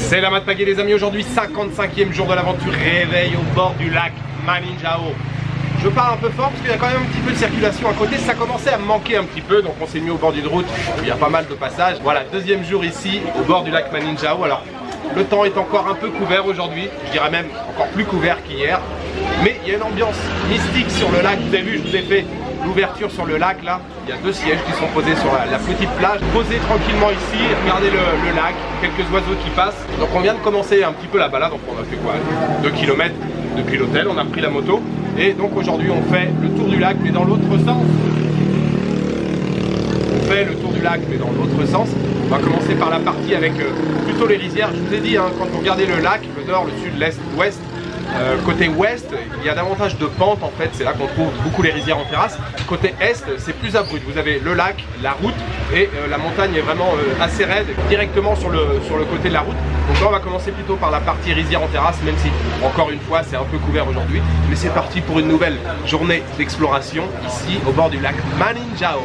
C'est la Matpagé les amis, aujourd'hui 55e jour de l'aventure, réveil au bord du lac Maninjao. Je parle un peu fort parce qu'il y a quand même un petit peu de circulation à côté, ça commençait à me manquer un petit peu, donc on s'est mis au bord d'une route où il y a pas mal de passages. Voilà, deuxième jour ici au bord du lac Maninjao. Alors le temps est encore un peu couvert aujourd'hui, je dirais même encore plus couvert qu'hier. Mais il y a une ambiance mystique sur le lac, vous avez vu, je vous ai fait l'ouverture sur le lac là. Il y a deux sièges qui sont posés sur la petite plage, posés tranquillement ici, regardez le lac, quelques oiseaux qui passent. Donc on vient de commencer un petit peu la balade, donc on a fait quoi, 2 km depuis l'hôtel, on a pris la moto. Et donc aujourd'hui on fait le tour du lac mais dans l'autre sens. On fait le tour du lac mais dans l'autre sens. On va commencer par la partie avec plutôt les rizières. Je vous ai dit, hein, quand vous regardez le lac, le nord, le sud, l'est, l'ouest, côté ouest, il y a davantage de pentes en fait, c'est là qu'on trouve beaucoup les rizières en terrasse. Côté est, c'est plus abrupt, vous avez le lac, la route et la montagne est vraiment assez raide, directement sur le côté de la route. Donc là on va commencer plutôt par la partie rizière en terrasse, même si encore une fois c'est un peu couvert aujourd'hui. Mais c'est parti pour une nouvelle journée d'exploration ici au bord du lac Maninjao.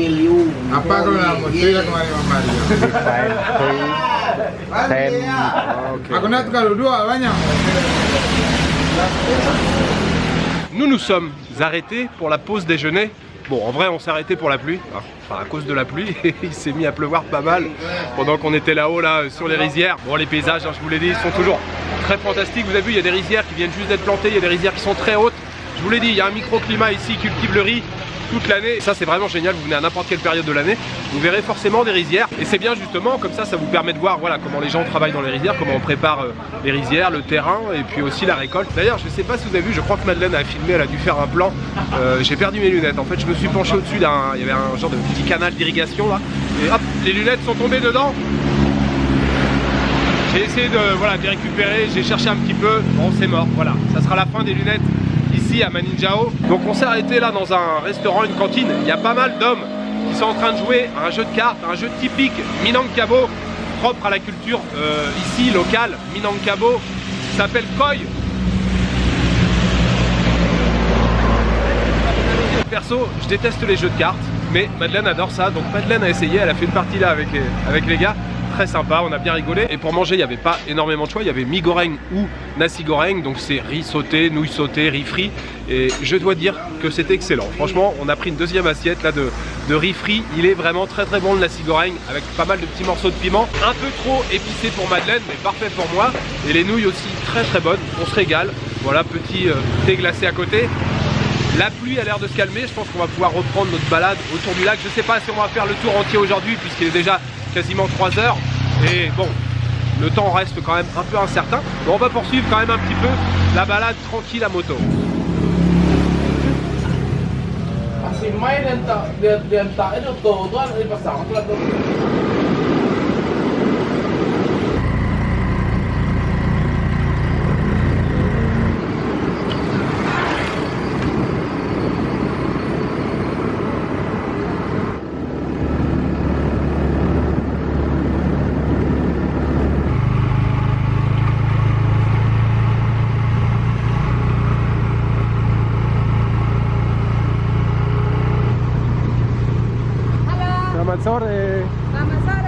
Apa kalau nak motor lah kemarin Mama dia. Aku nak kalau dua banyak. Nous nous sommes arrêtés pour la pause déjeuner. Bon, en vrai, on s'est arrêté pour la pluie, enfin à cause de la pluie. Il s'est mis à pleuvoir pas mal pendant qu'on était là-haut, là, sur les rizières. Bon, les paysages, je vous l'ai dit, ils sont toujours très fantastiques. Vous avez vu, il y a des rizières qui viennent juste d'être plantées, il y a des rizières qui sont très hautes. Je vous l'ai dit, il y a un microclimat ici, ils cultivent le riz toute l'année. Ça, c'est vraiment génial. Vous venez à n'importe quelle période de l'année, vous verrez forcément des rizières. Et c'est bien justement, comme ça vous permet de voir voilà, comment les gens travaillent dans les rizières, comment on prépare les rizières, le terrain et puis aussi la récolte. D'ailleurs, je ne sais pas si vous avez vu, je crois que Madeleine a filmé, elle a dû faire un plan. J'ai perdu mes lunettes. En fait, je me suis penché au-dessus il y avait un genre de petit canal d'irrigation là. Et hop, les lunettes sont tombées dedans. J'ai essayé de les récupérer, j'ai cherché un petit peu. Bon, c'est mort, voilà. Ça sera la fin des lunettes ici à Maninjao. Donc on s'est arrêté là dans un restaurant, une cantine. Il y a pas mal d'hommes qui sont en train de jouer à un jeu de cartes, un jeu typique Minangkabau, propre à la culture ici locale, Minangkabau, qui s'appelle Koi. Perso, je déteste les jeux de cartes, mais Madeleine adore ça. Donc Madeleine a essayé, elle a fait une partie là avec les gars. Très sympa, on a bien rigolé. Et pour manger, il n'y avait pas énormément de choix. Il y avait mi goreng ou nasi goreng, donc c'est riz sauté, nouilles sautées, riz frit. Et je dois dire que c'était excellent. Franchement, on a pris une deuxième assiette là de riz frit. Il est vraiment très bon le nasi goreng, avec pas mal de petits morceaux de piment. Un peu trop épicé pour Madeleine, mais parfait pour moi. Et les nouilles aussi très bonnes. On se régale. Voilà, petit thé glacé à côté. La pluie a l'air de se calmer. Je pense qu'on va pouvoir reprendre notre balade autour du lac. Je ne sais pas si on va faire le tour entier aujourd'hui, puisqu'il est déjà quasiment 3 heures. Et bon, le temps reste quand même un peu incertain. Mais on va poursuivre quand même un petit peu la balade tranquille à moto. Selamat sore. Selamat sore.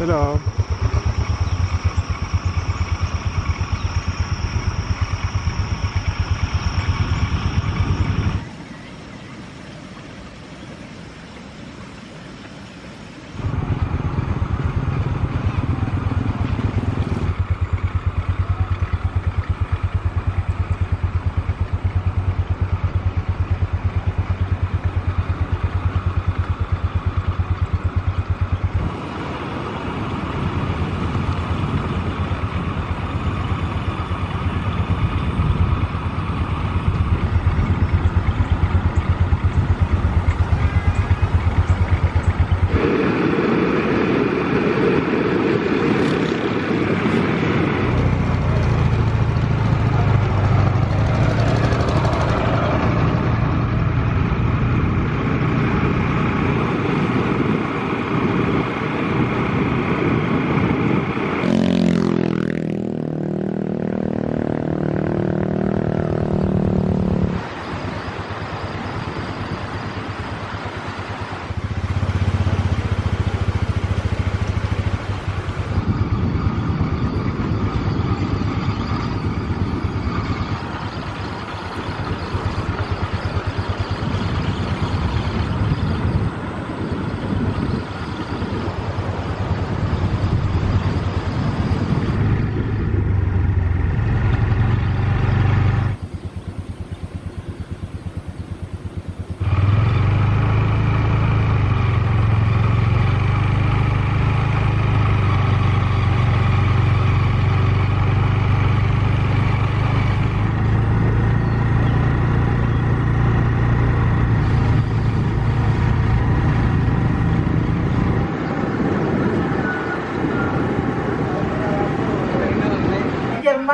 Hello.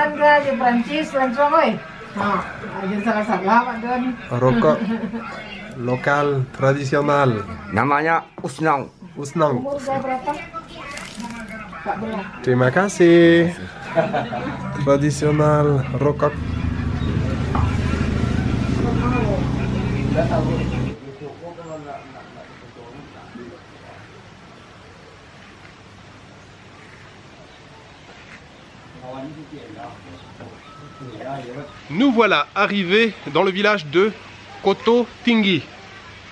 Bangga, di Prancis, langsung oi. Nah, aja salah-salah Pak Don. Rokok lokal tradisional. Namanya Usnang. Usnang. Umur saya berapa? 14. Terima kasih. Tradisional rokok. Nous voilà arrivés dans le village de Koto Tinggi.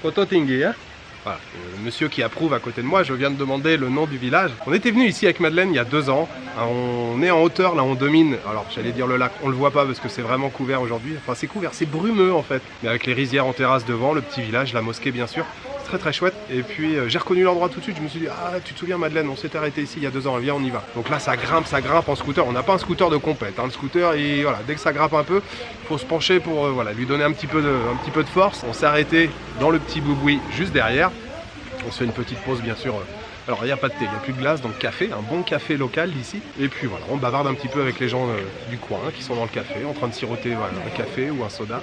Koto Tinggi, hein? Voilà, le monsieur qui approuve à côté de moi, je viens de demander le nom du village. On était venu ici avec Madeleine il y a 2 ans. On est en hauteur, là on domine, alors j'allais dire le lac, on le voit pas parce que c'est vraiment couvert aujourd'hui. Enfin c'est couvert, c'est brumeux en fait. Mais avec les rizières en terrasse devant, le petit village, la mosquée bien sûr. C'est très très chouette. Et puis j'ai reconnu l'endroit tout de suite, je me suis dit, ah tu te souviens Madeleine, on s'est arrêté ici il y a 2 ans, viens on y va. Donc là ça grimpe en scooter. On n'a pas un scooter de compète, hein. Le scooter, et voilà, dès que ça grimpe un peu, il faut se pencher pour voilà, lui donner un petit peu de force. On s'est arrêté dans le petit boui-boui juste derrière. On se fait une petite pause bien sûr. Alors il n'y a pas de thé, il n'y a plus de glace, donc café, un bon café local d'ici. Et puis voilà, on bavarde un petit peu avec les gens du coin qui sont dans le café, en train de siroter voilà, un café ou un soda.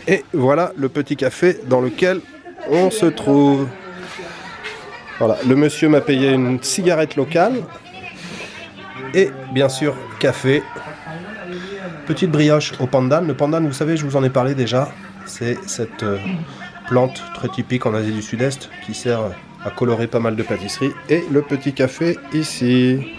Et voilà le petit café dans lequel on se trouve. Voilà, le monsieur m'a payé une cigarette locale. Et bien sûr, café. Petite brioche au pandan. Le pandan, vous savez, je vous en ai parlé déjà. C'est cette plante très typique en Asie du Sud-Est qui sert à colorer pas mal de pâtisseries. Et le petit café ici.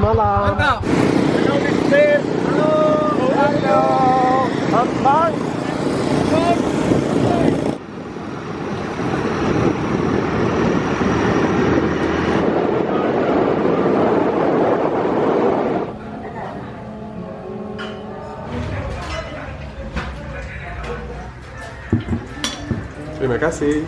Mantap. Terima kasih.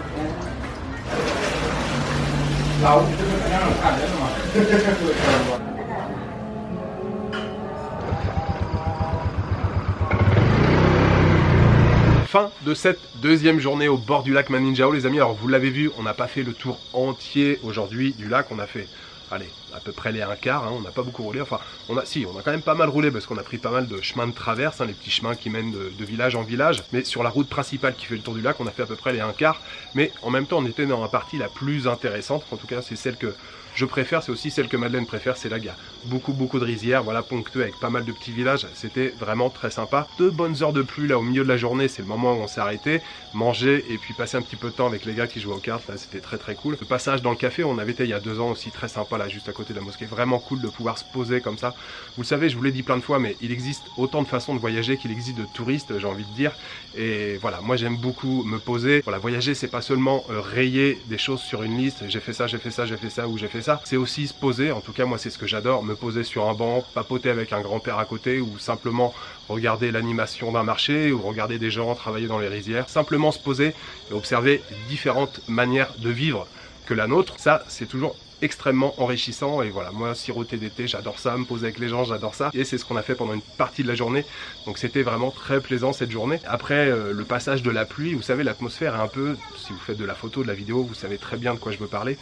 Fin de cette deuxième journée au bord du lac Maninjao, les amis. Alors vous l'avez vu, on n'a pas fait le tour entier aujourd'hui du lac, on a fait allez, à peu près les 1/4, hein, on n'a pas beaucoup roulé, enfin, on a quand même pas mal roulé parce qu'on a pris pas mal de chemins de traverse, hein, les petits chemins qui mènent de village en village, mais sur la route principale qui fait le tour du lac, on a fait à peu près les 1/4, mais en même temps, on était dans la partie la plus intéressante, en tout cas, c'est celle que je préfère, c'est aussi celle que Madeleine préfère, c'est là il y a beaucoup de rizières, voilà, ponctuées avec pas mal de petits villages, c'était vraiment très sympa. 2 bonnes heures de pluie là au milieu de la journée, c'est le moment où on s'est arrêté, manger et puis passer un petit peu de temps avec les gars qui jouaient aux cartes, là c'était très cool. Le passage dans le café, on avait été il y a 2 ans aussi, très sympa là, juste à côté de la mosquée, vraiment cool de pouvoir se poser comme ça. Vous le savez, je vous l'ai dit plein de fois, mais il existe autant de façons de voyager qu'il existe de touristes, j'ai envie de dire, et voilà, moi j'aime beaucoup me poser. Voilà, voyager c'est pas seulement rayer des choses sur une liste, j'ai fait ça, j'ai fait ça, j'ai fait ça ou j'ai fait ça, c'est aussi se poser, en tout cas moi c'est ce que j'adore, me poser sur un banc, papoter avec un grand-père à côté ou simplement regarder l'animation d'un marché ou regarder des gens travailler dans les rizières, simplement se poser et observer différentes manières de vivre que la nôtre, ça c'est toujours extrêmement enrichissant et voilà, moi siroter d'été j'adore ça, me poser avec les gens j'adore ça et c'est ce qu'on a fait pendant une partie de la journée, donc c'était vraiment très plaisant cette journée. Après le passage de la pluie, vous savez l'atmosphère est un peu, si vous faites de la photo, de la vidéo, vous savez très bien de quoi je veux parler.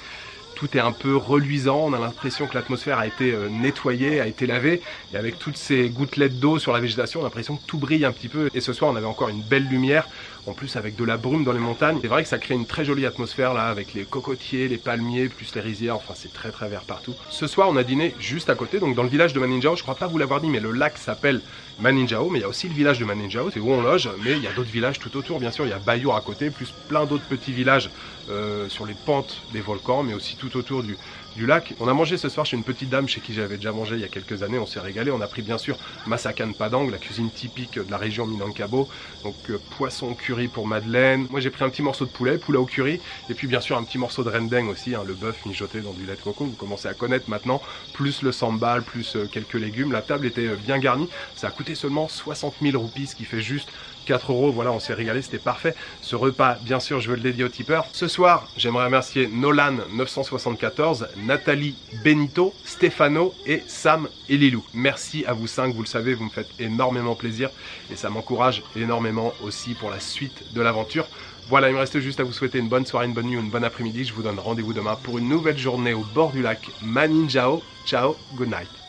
Tout est un peu reluisant, on a l'impression que l'atmosphère a été nettoyée, a été lavée, et avec toutes ces gouttelettes d'eau sur la végétation, on a l'impression que tout brille un petit peu. Et ce soir, on avait encore une belle lumière, en plus avec de la brume dans les montagnes. C'est vrai que ça crée une très jolie atmosphère là, avec les cocotiers, les palmiers, plus les rizières, enfin c'est très vert partout. Ce soir, on a dîné juste à côté, donc dans le village de Maninjao, je crois pas vous l'avoir dit, mais le lac s'appelle Maninjao, mais il y a aussi le village de Maninjao, c'est où on loge, mais il y a d'autres villages tout autour, bien sûr, il y a Bayour à côté, plus plein d'autres petits villages sur les pentes des volcans, mais aussi tout autour du lac. On a mangé ce soir chez une petite dame chez qui j'avais déjà mangé il y a quelques années, on s'est régalé, on a pris bien sûr masakan padang, la cuisine typique de la région Minangkabau, donc poisson curry pour Madeleine, moi j'ai pris un petit morceau de poulet au curry, et puis bien sûr un petit morceau de rendeng aussi, hein, le bœuf mijoté dans du lait de coco, vous commencez à connaître maintenant, plus le sambal, plus quelques légumes, la table était bien garnie, ça a coûté seulement 60 000 roupies, ce qui fait juste 4 €, voilà, on s'est régalé, c'était parfait. Ce repas, bien sûr, je veux le dédier aux tipeurs. Ce soir, j'aimerais remercier Nolan974, Nathalie Benito, Stefano et Sam et Lilou. Merci à vous 5, vous le savez, vous me faites énormément plaisir et ça m'encourage énormément aussi pour la suite de l'aventure. Voilà, il me reste juste à vous souhaiter une bonne soirée, une bonne nuit ou une bonne après-midi. Je vous donne rendez-vous demain pour une nouvelle journée au bord du lac Maninjao. Ciao, good night.